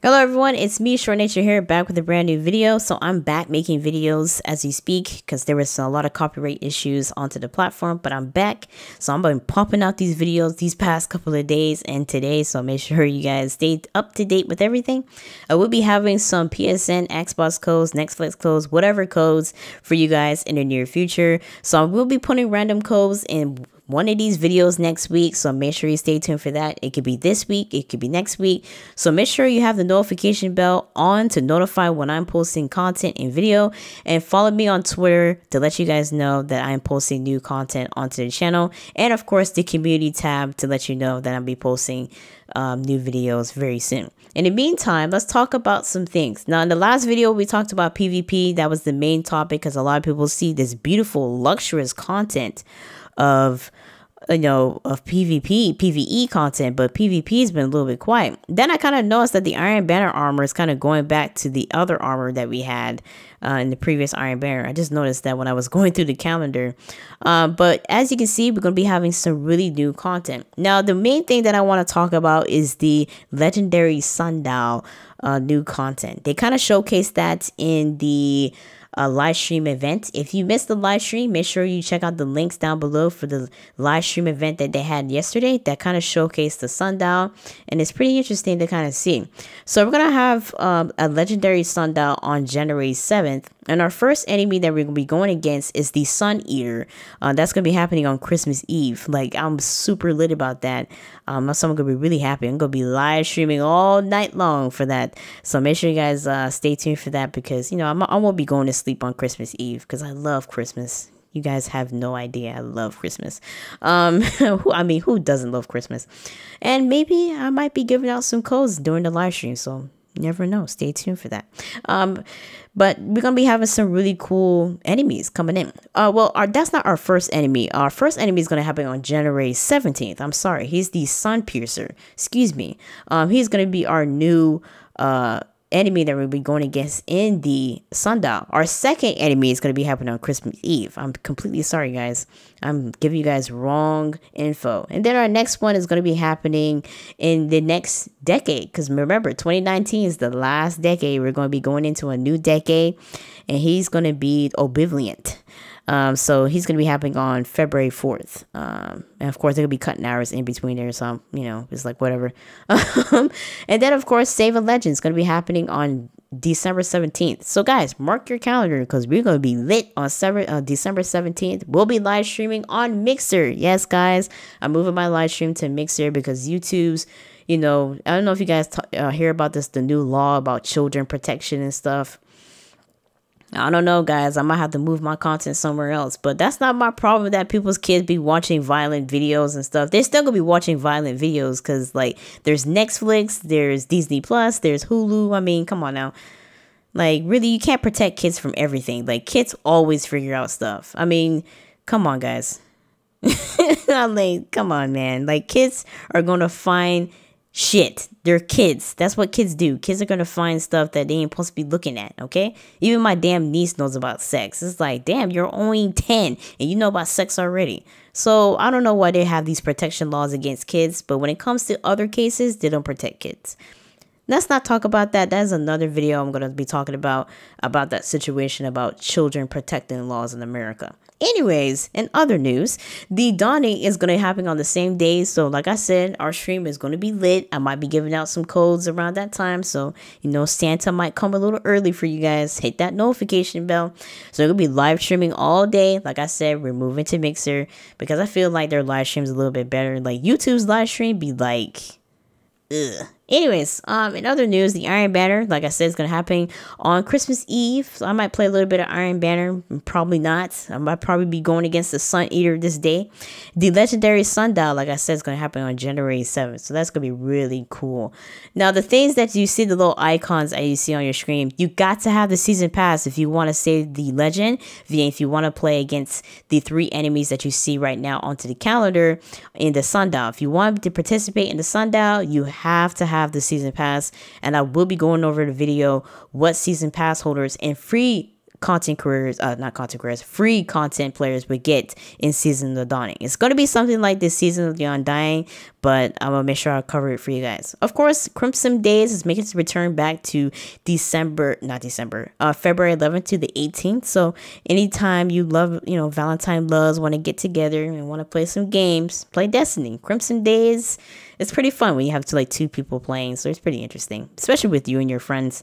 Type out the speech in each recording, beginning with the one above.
Hello everyone, it's me, ShortNature here, back with a brand new video. So I'm back making videos as we speak because there was a lot of copyright issues onto the platform, but I'm back. So I'm been pumping out these videos these past couple of days and today, so make sure you guys stay up to date with everything. I will be having some PSN, Xbox codes, Netflix codes, whatever codes for you guys in the near future. So I will be putting random codes in one of these videos next week, so make sure you stay tuned for that. It could be this week, it could be next week, so make sure you have the notification bell on to notify when I'm posting content in video, and follow me on Twitter to let you guys know that I'm posting new content onto the channel, and of course the community tab to let you know that I'll be posting new videos very soon. In the meantime, let's talk about some things. Now in the last video we talked about PvP. That was the main topic because a lot of people see this beautiful luxurious content of PvP, PvE content, but PvP has been a little bit quiet. Then I kind of noticed that the Iron Banner armor is kind of going back to the other armor that we had in the previous Iron Banner. I just noticed that when I was going through the calendar. But as you can see, we're going to be having some really new content. Now, the main thing that I want to talk about is the legendary Sundial new content. They kind of showcased that in the live stream event. If you missed the live stream, make sure you check out the links down below for the live stream event that they had yesterday that kind of showcased the Sundial, and it's pretty interesting to kind of see. So we're gonna have a legendary Sundial on January 7th, and our first enemy that we're gonna be going against is the Sun Eater. That's gonna be happening on Christmas Eve. Like, I'm super lit about that. Someone gonna be really happy. I'm gonna be live streaming all night long for that, so make sure you guys stay tuned for that, because I won't be going to sleep on Christmas Eve because I love Christmas. You guys have no idea. I love Christmas. Who doesn't love Christmas? And maybe I might be giving out some codes during the live stream, so you never know. Stay tuned for that. But we're gonna be having some really cool enemies coming in. That's not our first enemy. Our first enemy is gonna happen on January 17th. I'm sorry, he's the Sun Piercer. Excuse me. He's gonna be our new enemy that we'll be going against in the Sundial. Our second enemy is going to be happening on Christmas Eve. I'm completely sorry, guys. I'm giving you guys wrong info. And then our next one is going to be happening in the next decade, because remember, 2019 is the last decade. We're going to be going into a new decade, and he's going to be Obelisks. So he's going to be happening on February 4th. And of course, they're going to be cutting hours in between there. So, it's like whatever. And then, of course, Save a Legend is going to be happening on December 17th. So, guys, mark your calendar because we're going to be lit on December 17th. We'll be live streaming on Mixer. Yes, guys, I'm moving my live stream to Mixer because YouTube's, I don't know if you guys hear about this, the new law about children protection and stuff. I don't know, guys. I might have to move my content somewhere else, but that's not my problem that people's kids be watching violent videos and stuff. They're still gonna be watching violent videos because, like, there's Netflix, there's Disney Plus, there's Hulu. I mean, come on now. Like, really, you can't protect kids from everything. Like, kids always figure out stuff. I mean, come on, guys. Like, come on, man. Like, kids are gonna find shit. They're kids. That's what kids do. Kids are gonna find stuff that they ain't supposed to be looking at, okay? Even my damn niece knows about sex. It's like, damn, you're only 10 and you know about sex already. So I don't know why they have these protection laws against kids, but when it comes to other cases, they don't protect kids. Let's not talk about that. That's another video I'm going to be talking about that situation about children protecting laws in America. Anyways, in other news, the dawning is going to happen on the same day. So like I said, our stream is going to be lit. I might be giving out some codes around that time. So, Santa might come a little early for you guys. Hit that notification bell. So we're going to be live streaming all day. Like I said, we're moving to Mixer because I feel like their live stream is a little bit better. Like YouTube's live stream be like, ugh. Anyways, in other news, the Iron Banner, like I said, is going to happen on Christmas Eve. So I might play a little bit of Iron Banner. Probably not. I might probably be going against the Sun Eater this day. The legendary Sundial, like I said, is going to happen on January 7th. So that's going to be really cool. Now, the things that you see, the little icons that you see on your screen, you got to have the season pass if you want to save the legend. If you want to play against the 3 enemies that you see right now onto the calendar in the Sundial. If you want to participate in the Sundial, you have to have the season pass, and I will be going over the video what season pass holders and free content creators, not content creators, free content players would get in Season of the Dawning. It's going to be something like this Season of the Undying, but I'm going to make sure I cover it for you guys. Of course, Crimson Days is making its return back to February 11th to the 18th. So anytime you love, Valentine loves, want to get together and want to play some games, play Destiny. Crimson Days, it's pretty fun when you have like 2 people playing. So it's pretty interesting, especially with you and your friends.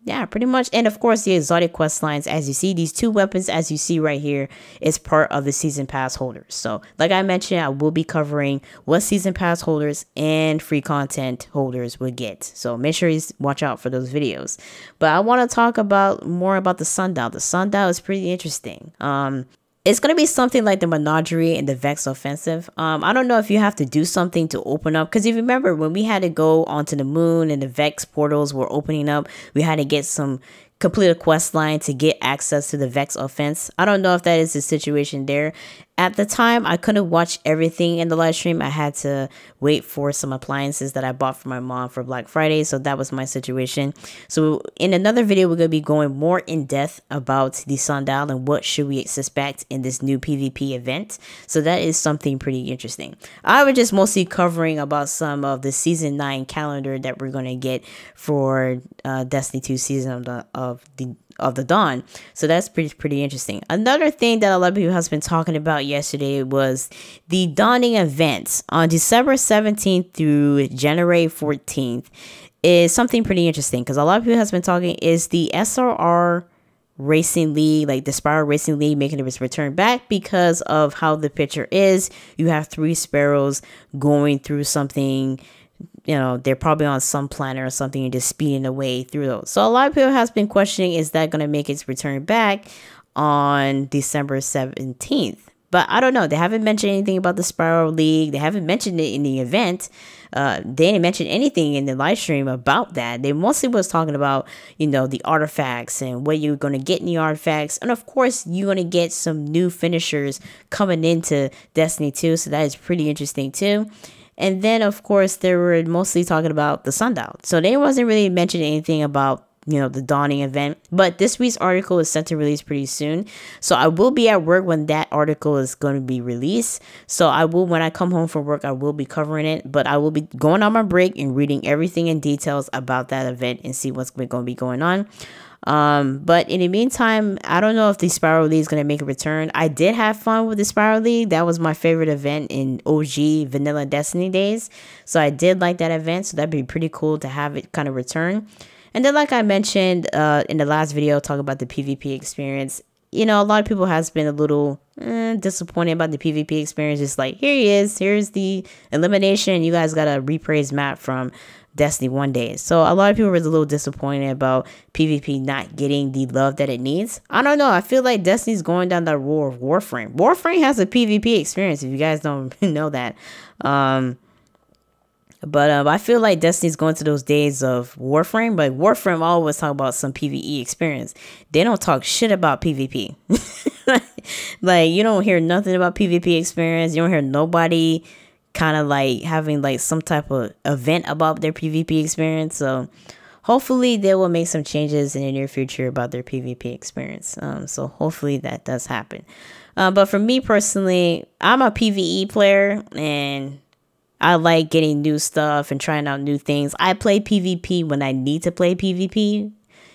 Yeah, pretty much. And of course, the exotic quest lines, as you see, these 2 weapons, as you see right here, is part of the season pass holders. So like I mentioned, I will be covering what season pass holders and free content holders will get. So make sure you watch out for those videos. But I want to talk more about the Sundial. The Sundial is pretty interesting. It's going to be something like the Menagerie and the Vex Offensive. I don't know if you have to do something to open up. Because if you remember, when we had to go onto the moon and the Vex portals were opening up, we had to get complete a quest line to get access to the Vex Offense. I don't know if that is the situation there. At the time, I couldn't watch everything in the live stream. I had to wait for some appliances that I bought for my mom for Black Friday. So that was my situation. So in another video, we're going to be going more in depth about the Sundial and what should we expect in this new PvP event. So that is something pretty interesting. I was just mostly covering about some of the Season 9 calendar that we're going to get for Destiny 2 Season of the Dawn. So that's pretty interesting. Another thing that a lot of people has been talking about yesterday was the Dawning events on December 17th through January 14th is something pretty interesting, because a lot of people has been talking is the SRR Racing League, like the Spiral Racing League, making its return back because of how the picture is. You have 3 sparrows going through something. They're probably on some planet or something and just speeding away through those. So a lot of people has been questioning, is that going to make its return back on December 17th? But I don't know. They haven't mentioned anything about the Spiral League. They haven't mentioned it in the event. They didn't mention anything in the live stream about that. They mostly was talking about, the artifacts and what you're going to get in the artifacts. And of course, you're going to get some new finishers coming into Destiny 2. So that is pretty interesting too. And then, of course, they were mostly talking about the Sundial. So they wasn't really mentioning anything about, the Dawning event. But this week's article is set to release pretty soon. So I will be at work when that article is going to be released. So when I come home from work, I will be covering it. But I will be going on my break and reading everything in details about that event and see what's going to be going on. But in the meantime, I don't know if the Spiral League is going to make a return. I did have fun with the Spiral League. That was my favorite event in OG Vanilla Destiny days. So I did like that event. So that'd be pretty cool to have it kind of return. And then, like I mentioned in the last video, talking about the PvP experience, a lot of people has been a little disappointed about the PvP experience. Just like, here he is. Here's the elimination. You guys got a repraised map from Destiny 1 days. So a lot of people were a little disappointed about PvP not getting the love that it needs. I don't know. I feel like Destiny's going down that road of Warframe. Warframe has a PvP experience, if you guys don't know that. But I feel like Destiny's going to those days of Warframe. But Warframe always talk about some PvE experience. They don't talk shit about PvP. Like, you don't hear nothing about PvP experience. You don't hear nobody kind of like having like some type of event about their PvP experience. So hopefully they will make some changes in the near future about their PvP experience. So hopefully that does happen. But for me personally, I'm a PvE player and I like getting new stuff and trying out new things. I play PvP when I need to play PvP,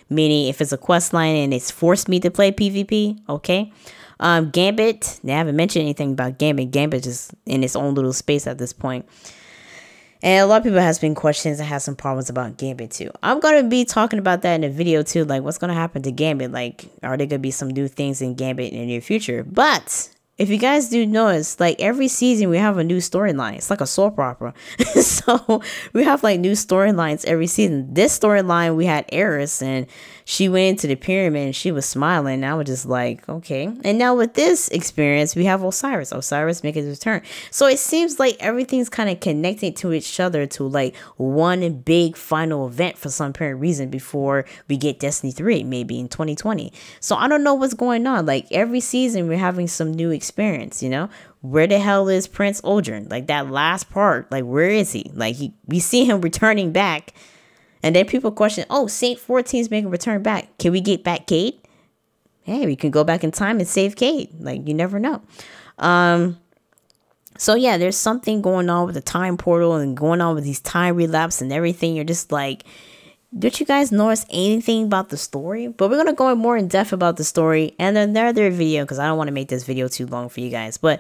meaning if it's a quest line and it's forced me to play PvP, okay? Gambit, they haven't mentioned anything about Gambit. Gambit is in its own little space at this point. And a lot of people has been questions and have some problems about Gambit too. I'm going to be talking about that in a video too. Like, what's going to happen to Gambit? Like, are there going to be some new things in Gambit in the near future? But if you guys do notice, like every season we have a new storyline. It's like a soap opera. So we have like new storylines every season. This storyline, we had Eris and she went into the pyramid and she was smiling. And I was just like, okay. And now with this experience, we have Osiris. Osiris making his return. So it seems like everything's kind of connected to each other to like one big final event for some apparent reason before we get Destiny 3, maybe in 2020. So I don't know what's going on. Like every season we're having some new experience, you know? Where the hell is Prince Aldrin? Like that last part, like where is he? Like we see him returning back And then people question, oh, Saint 14 is making a return back. Can we get back Cade? Hey, we can go back in time and save Cade. Like, you never know. So yeah, there's something going on with the time portal and going on with these time relapse and everything. You're just like, did you guys notice anything about the story? But we're going to go more in depth about the story and another video, because I don't want to make this video too long for you guys. But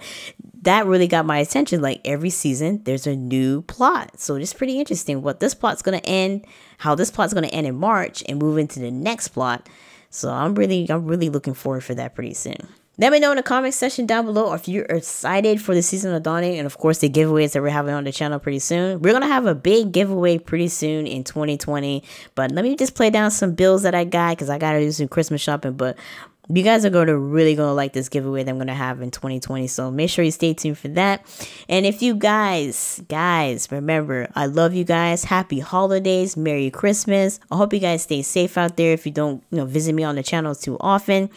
that really got my attention. Like, every season, there's a new plot. So it's pretty interesting what this plot's going to end, how this plot's going to end in March and move into the next plot. So I'm really looking forward for that pretty soon. Let me know in the comment section down below if you're excited for the season of dawning, and of course the giveaways that we're having on the channel pretty soon. We're going to have a big giveaway pretty soon in 2020, but let me just play down some bills that I got, because I got to do some Christmas shopping. But you guys are really going to like this giveaway that I'm going to have in 2020, so make sure you stay tuned for that. And if you guys, remember, I love you guys. Happy holidays, Merry Christmas. I hope you guys stay safe out there if you don't visit me on the channel too often.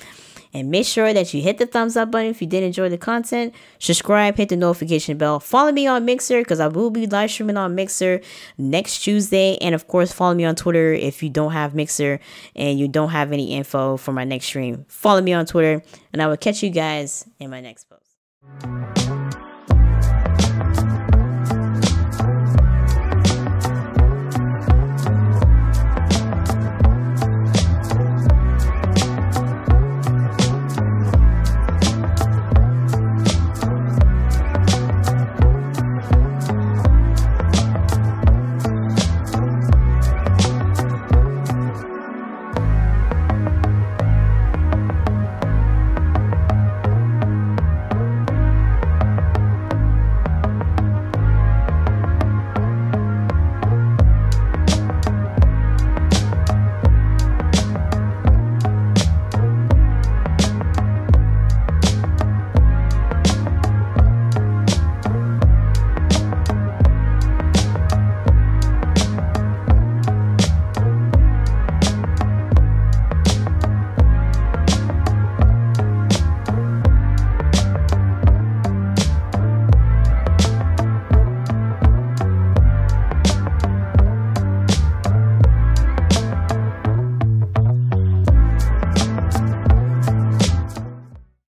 And make sure that you hit the thumbs up button if you did enjoy the content. Subscribe, hit the notification bell. Follow me on Mixer, because I will be live streaming on Mixer next Tuesday. And of course, follow me on Twitter if you don't have Mixer and you don't have any info for my next stream. Follow me on Twitter, and I will catch you guys in my next post.